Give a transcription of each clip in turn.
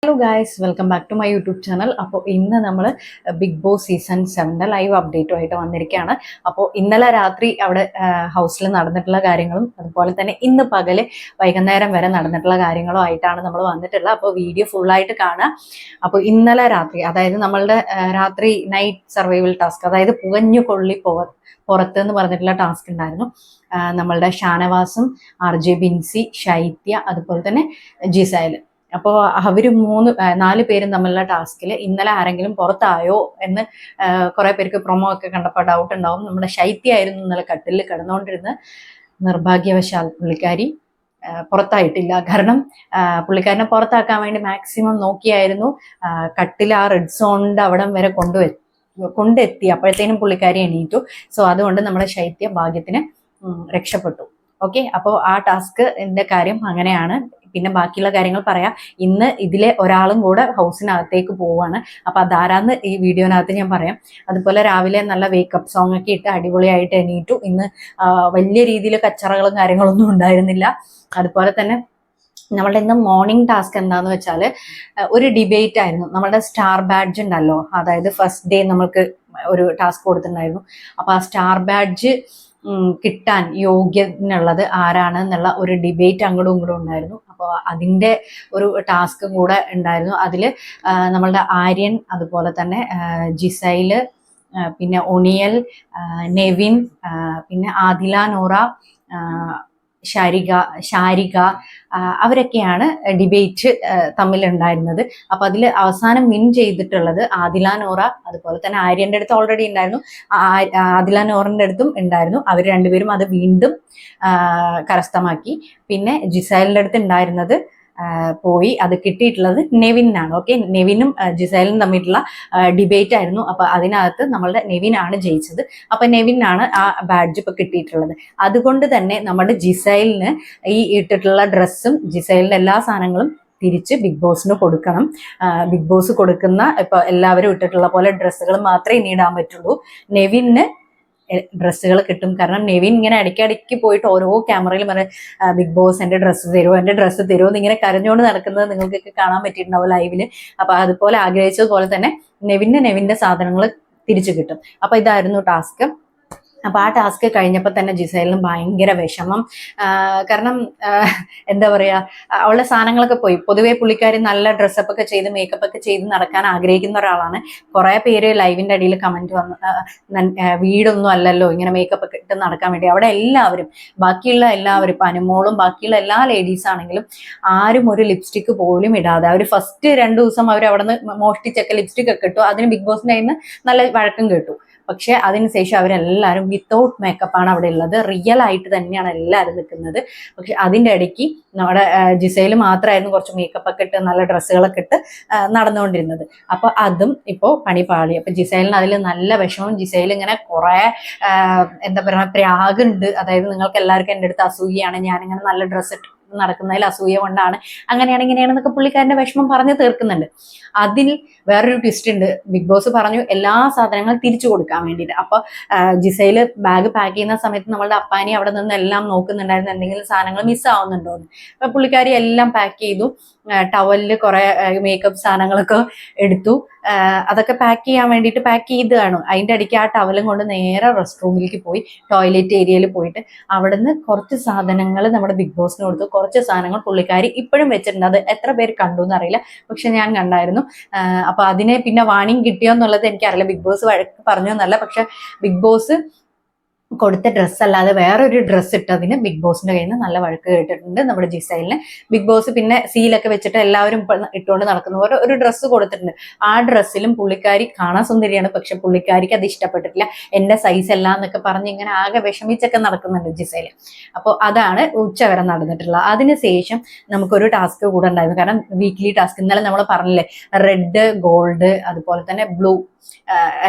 Hello guys, welcome back to my YouTube channel. അപ്പോൾ ഇന്ന് നമ്മൾ ബിഗ് ബോസ് സീസൺ 7 ലൈവ് അപ്ഡേറ്റുമായിട്ട് വന്നിരിക്കുകയാണ്. അപ്പോൾ ഇന്നലെ രാത്രി അവിടെ ഹൗസിൽ നടന്നിട്ടുള്ള കാര്യങ്ങളും അതുപോലെ തന്നെ ഇന്ന് പകല് വൈകുന്നേരം വരെ നടന്നിട്ടുള്ള കാര്യങ്ങളും ആയിട്ടാണ് നമ്മൾ വന്നിട്ടുള്ളത്. അപ്പോൾ വീഡിയോ ഫുള്ളായിട്ട് കാണുക. അപ്പോൾ ഇന്നലെ രാത്രി, അതായത് നമ്മളുടെ രാത്രി നൈറ്റ് സർവൈവൽ ടാസ്ക്, അതായത് പുകഞ്ഞു കൊള്ളി പുറത്ത് എന്ന് പറഞ്ഞിട്ടുള്ള ടാസ്ക് ഉണ്ടായിരുന്നു. നമ്മളുടെ ഷാനവാസും RJ ബിൻസി, ശൈത്യ, അതുപോലെ തന്നെ ജിസൈൽ. അപ്പോൾ അവര് നാല് പേരും തമ്മിലുള്ള ടാസ്കിൽ ഇന്നലെ ആരെങ്കിലും പുറത്തായോ എന്ന് കുറെ പേർക്ക് പ്രൊമോ ഒക്കെ കണ്ടപ്പോൾ ഡൗട്ട് ഉണ്ടാവും. നമ്മുടെ ശൈത്യ ആയിരുന്നു ഇന്നലെ കട്ടിലിൽ കിടന്നുകൊണ്ടിരുന്ന. നിർഭാഗ്യവശാൽ പുള്ളിക്കാരി പുറത്തായിട്ടില്ല. കാരണം പുള്ളിക്കാരനെ പുറത്താക്കാൻ വേണ്ടി മാക്സിമം നോക്കിയായിരുന്നു. കട്ടിൽ ആ റെഡ് സോണിന്റെ അവിടം വരെ കൊണ്ടെത്തി. അപ്പോഴത്തേനും പുള്ളിക്കാരി എണീറ്റു. സോ അതുകൊണ്ട് നമ്മുടെ ശൈത്യ ഭാഗ്യത്തിന് രക്ഷപ്പെട്ടു. ഓക്കെ, അപ്പോൾ ആ ടാസ്കിന്റെ കാര്യം അങ്ങനെയാണ്. പിന്നെ ബാക്കിയുള്ള കാര്യങ്ങൾ പറയാം. ഇന്ന് ഇതിലെ ഒരാളും കൂടെ ഹൗസിനകത്തേക്ക് പോവാണ്. അപ്പൊ അതാരാന്ന് ഈ വീഡിയോനകത്ത് ഞാൻ പറയാം. അതുപോലെ രാവിലെ നല്ല വേക്കപ്പ് സോങ് ഒക്കെ ഇട്ട് അടിപൊളിയായിട്ട് എണീറ്റു. ഇന്ന് വലിയ രീതിയിൽ കച്ചറകളും കാര്യങ്ങളൊന്നും ഉണ്ടായിരുന്നില്ല. അതുപോലെ തന്നെ നമ്മളുടെ ഇന്ന് മോർണിംഗ് ടാസ്ക് എന്താന്ന് വെച്ചാൽ ഒരു ഡിബേറ്റ് ആയിരുന്നു. നമ്മളുടെ സ്റ്റാർ ബാഡ്ജ് ഉണ്ടല്ലോ, അതായത് ഫസ്റ്റ് ഡേ നമ്മൾക്ക് ഒരു ടാസ്ക് കൊടുത്തിട്ടുണ്ടായിരുന്നു. അപ്പൊ ആ സ്റ്റാർ ബാഡ്ജ് കിട്ടാൻ യോഗ്യനുള്ളത് ആരാണ് എന്നുള്ള ഒരു ഡിബേറ്റ് അങ്ങോട്ടും ഇങ്ങോട്ടും ഉണ്ടായിരുന്നു. അപ്പോൾ അതിൻ്റെ ഒരു ടാസ്കും കൂടെ ഉണ്ടായിരുന്നു. അതിൽ നമ്മളുടെ ആര്യൻ, അതുപോലെ തന്നെ ജിസൈല്, പിന്നെ ഒണിയൽ, നെവിൻ, പിന്നെ ആദില നൂറ, ശാരിക അവരൊക്കെയാണ് ഡിബേറ്റ് തമ്മിലുണ്ടായിരുന്നത്. അപ്പൊ അതിൽ അവസാനം വിൻ ചെയ്തിട്ടുള്ളത് ആദില നൂറ, അതുപോലെ തന്നെ ആര്യന്റെ അടുത്ത് ഓൾറെഡി ഉണ്ടായിരുന്നു, ആദില നൂറിന്റെ അടുത്തും ഉണ്ടായിരുന്നു. അവർ രണ്ടുപേരും അത് വീണ്ടും കരസ്ഥമാക്കി. പിന്നെ ജിസൈലിന്റെ അടുത്ത് ഉണ്ടായിരുന്നത് പോയി. അത് കിട്ടിയിട്ടുള്ളത് നെവിനാണ്. ഓക്കെ, നെവിനും ജിസൈലും തമ്മിലുള്ള ഡിബേറ്റ് ആയിരുന്നു. അപ്പൊ അതിനകത്ത് നമ്മളുടെ നെവിനാണ് ജയിച്ചത്. അപ്പൊ നെവിനാണ് ആ ബാഡ്ജ് ഇപ്പൊ കിട്ടിയിട്ടുള്ളത്. അതുകൊണ്ട് തന്നെ നമ്മുടെ ജിസൈലിന് ഈ ഇട്ടിട്ടുള്ള ഡ്രസ്സും ജിസൈലിന്റെ എല്ലാ സാധനങ്ങളും തിരിച്ച് ബിഗ് ബോസിന് കൊടുക്കണം. ബിഗ് ബോസ് കൊടുക്കുന്ന ഇപ്പൊ എല്ലാവരും ഇട്ടിട്ടുള്ള പോലെ ഡ്രസ്സുകൾ മാത്രമേ ഇനി ഇടാൻ പറ്റുള്ളൂ. നെവിന് ഡ്രസ്സുകൾ കിട്ടും. കാരണം നെവിൻ ഇങ്ങനെ ഇടയ്ക്കിടയ്ക്ക് പോയിട്ട് ഓരോ ക്യാമറയിലും ബിഗ് ബോസ് എൻ്റെ ഡ്രസ്സ് തരുമോ, എൻ്റെ ഡ്രസ്സ് തരുമോ എന്ന് ഇങ്ങനെ കരഞ്ഞുകൊണ്ട് നടക്കുന്നത് നിങ്ങൾക്കൊക്കെ കാണാൻ പറ്റിയിട്ടുണ്ടാവും ലൈവില്. അപ്പൊ അതുപോലെ ആഗ്രഹിച്ചതുപോലെ തന്നെ നെവിന്റെ സാധനങ്ങൾ തിരിച്ചു കിട്ടും. അപ്പൊ ഇതായിരുന്നു ടാസ്ക്. അപ്പൊ ആ ടാസ്ക് കഴിഞ്ഞപ്പോൾ തന്നെ ജിസൈലിനും ഭയങ്കര വിഷമം. കാരണം എന്താ പറയാ, അവളുടെ സാധനങ്ങളൊക്കെ പോയി. പൊതുവേ പുള്ളിക്കാരി നല്ല ഡ്രസ്സപ്പ് ഒക്കെ ചെയ്ത് മേക്കപ്പ് ഒക്കെ ചെയ്ത് നടക്കാൻ ആഗ്രഹിക്കുന്ന ഒരാളാണ്. കുറെ പേര് ലൈവിന്റെ അടിയിൽ കമന്റ് വന്നു, വീടൊന്നും അല്ലല്ലോ ഇങ്ങനെ മേക്കപ്പ് ഒക്കെ ഇട്ട് നടക്കാൻ വേണ്ടി. അവിടെ എല്ലാവരും, ബാക്കിയുള്ള എല്ലാവരും, ഇപ്പൊ അനുമോളും ബാക്കിയുള്ള എല്ലാ ലേഡീസ് ആണെങ്കിലും ആരും ഒരു ലിപ്സ്റ്റിക് പോലും ഇടാതെ അവർ ഫസ്റ്റ് 2 ദിവസം അവർ അവിടെ നിന്ന് മോഷ്ടിച്ചൊക്കെ ലിപ്സ്റ്റിക് ഒക്കെ ഇട്ടു. അതിന് ബിഗ് ബോസിന്റെ കയ്യിൽ നിന്ന് നല്ല വഴക്കം കേട്ടു. പക്ഷെ അതിനുശേഷം അവരെല്ലാവരും വിത്തൗട്ട് മേക്കപ്പാണ് അവിടെ ഉള്ളത്. റിയൽ ആയിട്ട് തന്നെയാണ് എല്ലാവരും നിൽക്കുന്നത്. പക്ഷെ അതിൻ്റെ ഇടയ്ക്ക് നമ്മുടെ ജിസൈൽ മാത്രമായിരുന്നു കുറച്ച് മേക്കപ്പ് ഒക്കെ ഇട്ട് നല്ല ഡ്രസ്സുകളൊക്കെ ഇട്ട് നടന്നുകൊണ്ടിരുന്നത്. അപ്പൊ അതും ഇപ്പോൾ പണി പാളി. അപ്പൊ ജിസൈലിന് അതിൽ നല്ല വിഷമം. ജിസൈൽ ഇങ്ങനെ കുറെ എന്താ പറയുക, പ്രാഗുണ്ട്. അതായത് നിങ്ങൾക്ക് എല്ലാവർക്കും എൻ്റെ അടുത്ത് അസൂയാണ്, ഞാനിങ്ങനെ നല്ല ഡ്രസ്സ് ഇട്ട് നടക്കുന്നതിൽ അസൂയ കൊണ്ടാണ്, അങ്ങനെയാണ് ഇങ്ങനെയാണെന്നൊക്കെ പുള്ളിക്കാരന്റെ വിഷമം പറഞ്ഞു തീർക്കുന്നുണ്ട്. അതിൽ വേറൊരു ട്വിസ്റ്റ് ഉണ്ട്. ബിഗ് ബോസ് പറഞ്ഞു എല്ലാ സാധനങ്ങളും തിരിച്ചു കൊടുക്കാൻ വേണ്ടിയിട്ട്. അപ്പൊ ജിസൈല് ബാഗ് പാക്ക് ചെയ്യുന്ന സമയത്ത് നമ്മളുടെ അപ്പാനി അവിടെ നിന്ന് എല്ലാം നോക്കുന്നുണ്ടായിരുന്നു, എന്തെങ്കിലും സാധനങ്ങൾ മിസ്സാവുന്നുണ്ടോ എന്ന്. അപ്പൊ പുള്ളിക്കാരി എല്ലാം പാക്ക് ചെയ്തു. ടവലില് കുറെ മേക്കപ്പ് സാധനങ്ങളൊക്കെ എടുത്തു. അതൊക്കെ പാക്ക് ചെയ്യാൻ വേണ്ടിയിട്ട് പാക്ക് ചെയ്ത് കാണും. അതിൻ്റെ ഇടയ്ക്ക് ആ ടവലും കൊണ്ട് നേരെ റെസ്റ്റ് റൂമിലേക്ക് പോയി, ടോയ്ലറ്റ് ഏരിയയിൽ പോയിട്ട് അവിടുന്ന് കുറച്ച് സാധനങ്ങൾ നമ്മുടെ ബിഗ് ബോസിന് കൊടുത്തു. കുറച്ച് സാധനങ്ങൾ പുള്ളിക്കാരി ഇപ്പോഴും വെച്ചിട്ടുണ്ട്. അത് എത്ര പേര് കണ്ടു എന്നറിയില്ല, പക്ഷെ ഞാൻ കണ്ടായിരുന്നു. അപ്പൊ അതിനെ പിന്നെ വാണിംഗ് കിട്ടിയോ എന്നുള്ളത് എനിക്കറിയില്ല. ബിഗ് ബോസ് വഴക്ക് പറഞ്ഞു എന്നല്ല, പക്ഷെ ബിഗ് ബോസ് കൊടുത്ത ഡ്രസ്സ് അല്ലാതെ വേറൊരു ഡ്രസ്സ് ഇട്ടതിന് ബിഗ് ബോസിന്റെ കയ്യിൽ നിന്ന് നല്ല വഴക്ക് കേട്ടിട്ടുണ്ട് നമ്മുടെ ജിസൈലിന്. ബിഗ് ബോസ് പിന്നെ സീലൊക്കെ വെച്ചിട്ട് എല്ലാവരും ഇട്ടുകൊണ്ട് നടക്കുന്ന പോലെ ഒരു ഡ്രസ്സ് കൊടുത്തിട്ടുണ്ട്. ആ ഡ്രസ്സിലും പുള്ളിക്കാരി കാണാൻ സുന്ദരിയാണ്, പക്ഷെ പുള്ളിക്കാരിക്ക് അത് ഇഷ്ടപ്പെട്ടിട്ടില്ല. എന്റെ സൈസ് അല്ല എന്നൊക്കെ പറഞ്ഞ് ഇങ്ങനെ ആകെ വിഷമിച്ചൊക്കെ നടക്കുന്നുണ്ട് ജിസൈല്. അപ്പോൾ അതാണ് ഉച്ചവരെ നടന്നിട്ടുള്ളത്. അതിനുശേഷം നമുക്കൊരു ടാസ്ക് കൂടെ ഉണ്ടായിരുന്നു. കാരണം വീക്ക്ലി ടാസ്ക് ഇന്നലെ നമ്മൾ പറഞ്ഞില്ലേ, റെഡ്, ഗോൾഡ്, അതുപോലെ തന്നെ ബ്ലൂ,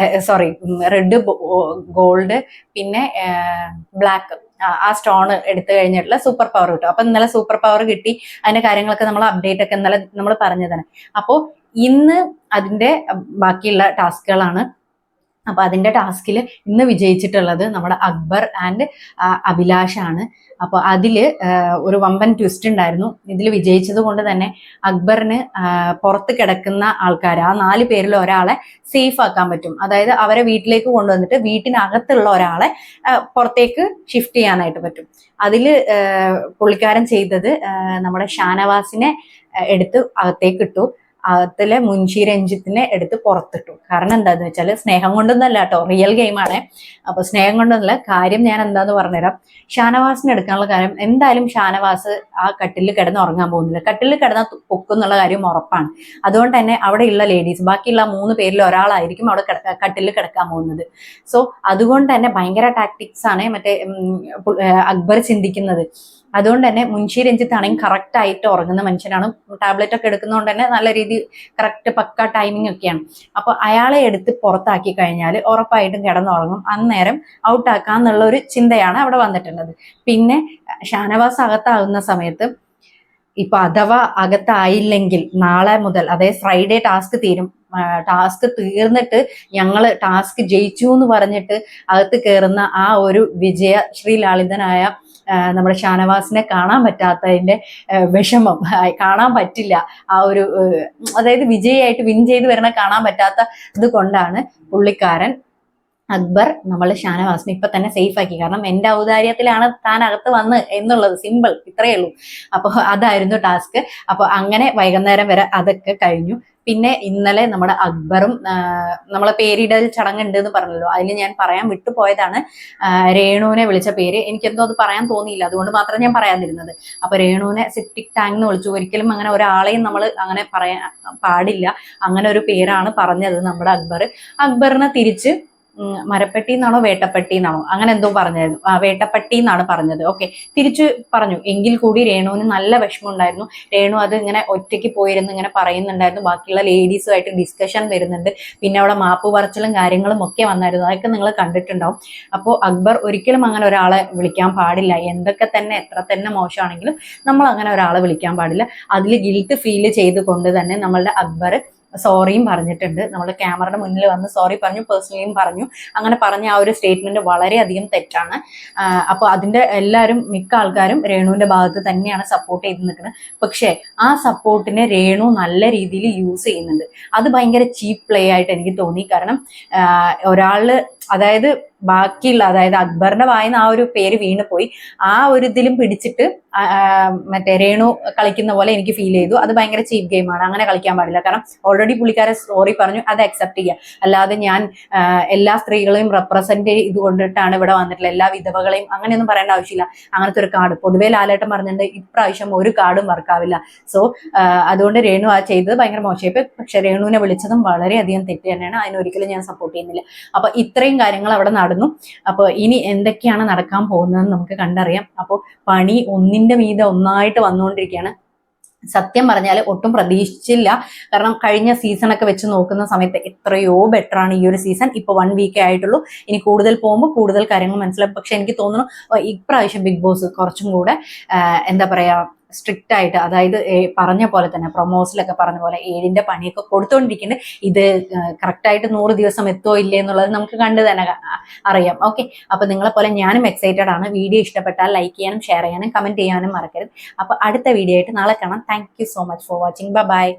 റെഡ്, ഗോൾഡ്, പിന്നെ ബ്ലാക്ക്, ആ സ്റ്റോൺ എടുത്തു കഴിഞ്ഞിട്ടുള്ള സൂപ്പർ പവർ കിട്ടും. അപ്പൊ ഇന്നലെ സൂപ്പർ പവർ കിട്ടി. അതിന്റെ കാര്യങ്ങളൊക്കെ നമ്മൾ അപ്ഡേറ്റ് ഒക്കെ ഇന്നലെ നമ്മൾ പറഞ്ഞതാണ്. അപ്പോൾ ഇന്ന് അതിന്റെ ബാക്കിയുള്ള ടാസ്കുകളാണ് അപ്പൊ അതിന്റെ ടാസ്കിൽ ഇന്ന് വിജയിച്ചിട്ടുള്ളത് നമ്മുടെ അക്ബർ ആൻഡ് അഭിലാഷാണ്. അപ്പൊ അതില് ഒരു വമ്പൻ ട്വിസ്റ്റ് ഉണ്ടായിരുന്നു. ഇതിൽ വിജയിച്ചത് കൊണ്ട് തന്നെ അക്ബറിന് പുറത്ത് കിടക്കുന്ന ആൾക്കാർ, ആ 4 പേരിൽ ഒരാളെ സേഫ് ആക്കാൻ പറ്റും. അതായത് അവരെ വീട്ടിലേക്ക് കൊണ്ടുവന്നിട്ട് വീട്ടിനകത്തുള്ള ഒരാളെ പുറത്തേക്ക് ഷിഫ്റ്റ് ചെയ്യാനായിട്ട് പറ്റും. അതില് പുള്ളിക്കാരൻ ചെയ്തത് നമ്മുടെ ഷാനവാസിനെ എടുത്ത് അകത്തേക്ക് ഇട്ടു. അകത്തിലെ മുൻഷി രഞ്ജിത്തിനെ എടുത്ത് പുറത്തിട്ടു. കാരണം എന്താന്ന് വെച്ചാൽ സ്നേഹം കൊണ്ടൊന്നല്ല കേട്ടോ, റിയൽ ഗെയിമാണ്. അപ്പൊ സ്നേഹം കൊണ്ടൊന്നല്ല, കാര്യം ഞാൻ എന്താന്ന് പറഞ്ഞുതരാം. ഷാനവാസിനെ എടുക്കാനുള്ള കാര്യം, എന്തായാലും ഷാനവാസ് ആ കട്ടിലിൽ കിടന്ന് ഉറങ്ങാൻ പോകുന്നില്ല. കട്ടിലിൽ കിടന്ന പൊക്കുന്നുള്ള കാര്യം ഉറപ്പാണ്. അതുകൊണ്ട് തന്നെ അവിടെയുള്ള ലേഡീസ്, ബാക്കിയുള്ള 3 പേരിൽ ഒരാളായിരിക്കും അവിടെ കട്ടിലിൽ കിടക്കാൻ പോകുന്നത്. സോ അതുകൊണ്ട് തന്നെ ഭയങ്കര ടാക്ടിക്സ് ആണ് മറ്റേ അക്ബർ ചിന്തിക്കുന്നത്. അതുകൊണ്ട് തന്നെ മുൻഷി രഞ്ജിത്ത് ആണെങ്കിൽ കറക്റ്റ് ആയിട്ട് ഉറങ്ങുന്ന മനുഷ്യനാണ്. ടാബ്ലറ്റ് ഒക്കെ എടുക്കുന്നതുകൊണ്ട് തന്നെ നല്ല രീതി കറക്റ്റ് പക്ക ടൈമിംഗ് ഒക്കെയാണ്. അപ്പൊ അയാളെ എടുത്ത് പുറത്താക്കി കഴിഞ്ഞാൽ ഉറപ്പായിട്ടും കിടന്നുറങ്ങും. അന്നേരം ഔട്ടാക്കാന്നുള്ള ഒരു ചിന്തയാണ് അവിടെ വന്നിട്ടുള്ളത്. പിന്നെ ഷാനവാസ് അകത്താകുന്ന സമയത്ത് ഇപ്പൊ അഥവാ അകത്തായില്ലെങ്കിൽ നാളെ മുതൽ, അതായത് ഫ്രൈഡേ ടാസ്ക് തീരും, ടാസ്ക് തീർന്നിട്ട് ഞങ്ങൾ ടാസ്ക് ജയിച്ചു എന്ന് പറഞ്ഞിട്ട് അകത്ത് കയറുന്ന ആ ഒരു വിജയ ശ്രീലാളിതനായ നമ്മുടെ ഷാനവാസിനെ കാണാൻ പറ്റാത്തതിന്റെ വിഷമം, കാണാൻ പറ്റില്ല. ആ ഒരു അതായത് വിജയായിട്ട് വിൻ ചെയ്ത് വരണ കാണാൻ പറ്റാത്ത ഇത് കൊണ്ടാണ് പുള്ളിക്കാരൻ അക്ബർ നമ്മൾ ഷാനവാസിനെ ഇപ്പൊ തന്നെ സേഫ് ആക്കി. കാരണം എന്റെ ഔദാര്യത്തിലാണ് താൻ അകത്ത് വന്ന് എന്നുള്ളത്, സിമ്പിൾ, ഇത്രയേ ഉള്ളൂ. അപ്പൊ അതായിരുന്നു ടാസ്ക്. അപ്പൊ അങ്ങനെ വൈകുന്നേരം വരെ അതൊക്കെ കഴിഞ്ഞു. പിന്നെ ഇന്നലെ നമ്മുടെ അക്ബറും നമ്മളെ പേരിടൽ ചടങ്ങുണ്ട് എന്ന് പറഞ്ഞല്ലോ, അതിൽ ഞാൻ പറയാൻ വിട്ടുപോയതാണ്. രേണുവിനെ വിളിച്ച പേര് എനിക്കെന്തോ അത് പറയാൻ തോന്നിയില്ല, അതുകൊണ്ട് മാത്രം ഞാൻ പറയാതിരുന്നത്. അപ്പൊ രേണുവിനെ സെപ്റ്റിക് ടാങ്ക് എന്ന് വിളിച്ചു. ഒരിക്കലും അങ്ങനെ ഒരാളെയും നമ്മൾ അങ്ങനെ പറയാൻ പാടില്ല. അങ്ങനെ ഒരു പേരാണ് പറഞ്ഞത് നമ്മുടെ അക്ബർ. അക്ബറിനെ തിരിച്ച് മരപ്പെട്ടി എന്നാണോ വേട്ടപ്പെട്ടി എന്നാണോ അങ്ങനെ എന്തോ പറഞ്ഞായിരുന്നു, വേട്ടപ്പെട്ടി എന്നാണ് പറഞ്ഞത്. ഓക്കെ, തിരിച്ചു പറഞ്ഞു. എങ്കിൽ കൂടി രേണുവിന് നല്ല വിഷമം ഉണ്ടായിരുന്നു. രേണു അത് ഇങ്ങനെ ഒറ്റയ്ക്ക് പോയിരുന്ന് ഇങ്ങനെ പറയുന്നുണ്ടായിരുന്നു. ബാക്കിയുള്ള ലേഡീസുമായിട്ട് ഡിസ്കഷൻ വരുന്നുണ്ട്. പിന്നെ അവിടെ മാപ്പ് പറച്ചിലും കാര്യങ്ങളും ഒക്കെ വന്നായിരുന്നു. അതൊക്കെ നിങ്ങൾ കണ്ടിട്ടുണ്ടാവും. അപ്പോൾ അക്ബർ ഒരിക്കലും അങ്ങനെ ഒരാളെ വിളിക്കാൻ പാടില്ല. എന്തൊക്കെ തന്നെ എത്ര തന്നെ മോശമാണെങ്കിലും നമ്മൾ അങ്ങനെ ഒരാളെ വിളിക്കാൻ പാടില്ല. അതിൽ ഗിൽട്ട് ഫീൽ ചെയ്തുകൊണ്ട് തന്നെ നമ്മളുടെ അക്ബർ സോറിയും പറഞ്ഞിട്ടുണ്ട്. നമ്മൾ ക്യാമറയുടെ മുന്നിൽ വന്ന് സോറി പറഞ്ഞു, പേഴ്സണലിയും പറഞ്ഞു. അങ്ങനെ പറഞ്ഞ ആ ഒരു സ്റ്റേറ്റ്മെന്റ് വളരെയധികം തെറ്റാണ്. അപ്പോൾ അതിന്റെ എല്ലാവരും, മിക്ക ആൾക്കാരും രേണുവിന്റെ ഭാഗത്ത് തന്നെയാണ് സപ്പോർട്ട് ചെയ്ത് നിൽക്കുന്നത്. പക്ഷേ ആ സപ്പോർട്ടിനെ രേണു നല്ല രീതിയിൽ യൂസ് ചെയ്യുന്നുണ്ട്. അത് ഭയങ്കര ചീപ്പ് പ്ലേ ആയിട്ട് എനിക്ക് തോന്നി. കാരണം ഒരാള്, അതായത് ബാക്കിയുള്ള, അതായത് അക്ബറിന്റെ വായിന്ന് ആ ഒരു പേര് വീണ് പോയി, ആ ഒരു ഇതിലും പിടിച്ചിട്ട് മറ്റേ രേണു കളിക്കുന്ന പോലെ എനിക്ക് ഫീൽ ചെയ്തു. അത് ഭയങ്കര ചീപ്പ് ഗെയിമാണ്, അങ്ങനെ കളിക്കാൻ പാടില്ല. കാരണം ഓൾറെഡി പുള്ളിക്കാരെ സോറി പറഞ്ഞു, അത് അക്സെപ്റ്റ് ചെയ്യുക. അല്ലാതെ ഞാൻ എല്ലാ സ്ത്രീകളെയും റെപ്രസെന്റ് ഇത് കൊണ്ടിട്ടാണ് ഇവിടെ വന്നിട്ടുള്ളത്, എല്ലാ വിധവകളെയും അങ്ങനെയൊന്നും പറയേണ്ട ആവശ്യമില്ല. അങ്ങനത്തെ ഒരു കാർഡ് പൊതുവേ ലാലേട്ടൻ പറഞ്ഞിട്ടുണ്ട്, ഇപ്രാവശ്യം ഒരു കാർഡും വർക്കാവില്ല. സോ അതുകൊണ്ട് രേണു ആ ചെയ്തത് ഭയങ്കര മോശമായി. പക്ഷെ രേണുവിനെ വിളിച്ചതും വളരെയധികം തെറ്റ് തന്നെയാണ്. അതിനൊരിക്കലും ഞാൻ സപ്പോർട്ട് ചെയ്യുന്നില്ല. അപ്പൊ ഇത്രയും കാര്യങ്ങൾ അവിടെ നടന്നു. അപ്പോൾ ഇനി എന്തൊക്കെയാണ് നടക്കാൻ പോകുന്നതെന്ന് നമുക്ക് കണ്ടറിയാം. അപ്പോൾ പണി ഒന്നിന്റെ മീതെ ഒന്നായിട്ട് വന്നുകൊണ്ടിരിക്കുകയാണ്. സത്യം പറഞ്ഞാൽ ഒട്ടും പ്രതീക്ഷിച്ചില്ല. കാരണം കഴിഞ്ഞ സീസണൊക്കെ വെച്ച് നോക്കുന്ന സമയത്ത് എത്രയോ ബെറ്റർ ആണ് ഈ ഒരു സീസൺ. ഇപ്പൊ 1 വീക്കേ ആയിട്ടുള്ളൂ. ഇനി കൂടുതൽ പോകുമ്പോൾ കൂടുതൽ കാര്യങ്ങൾ മനസ്സിലാവും. പക്ഷെ എനിക്ക് തോന്നുന്നു ഇപ്രാവശ്യം ബിഗ് ബോസ് കുറച്ചും കൂടെ എന്താ പറയാ, സ്ട്രിക്റ്റ് ആയിട്ട്, അതായത് പറഞ്ഞ പോലെ തന്നെ പ്രൊമോസിലൊക്കെ പറഞ്ഞ പോലെ 7ന്റെ പണിയൊക്കെ കൊടുത്തോണ്ടിരിക്കുന്നുണ്ട്. ഇത് കറക്റ്റായിട്ട് 100 ദിവസം എത്തോ ഇല്ലേ എന്നുള്ളത് നമുക്ക് കണ്ടു തന്നെ അറിയാം. ഓക്കെ, അപ്പൊ നിങ്ങളെ പോലെ ഞാനും എക്സൈറ്റഡ് ആണ്. വീഡിയോ ഇഷ്ടപ്പെട്ടാൽ ലൈക്ക് ചെയ്യാനും ഷെയർ ചെയ്യാനും കമന്റ് ചെയ്യാനും മറക്കരുത്. അപ്പൊ അടുത്ത വീഡിയോ ആയിട്ട് നാളെ കാണാം. Thank you so much for watching. By.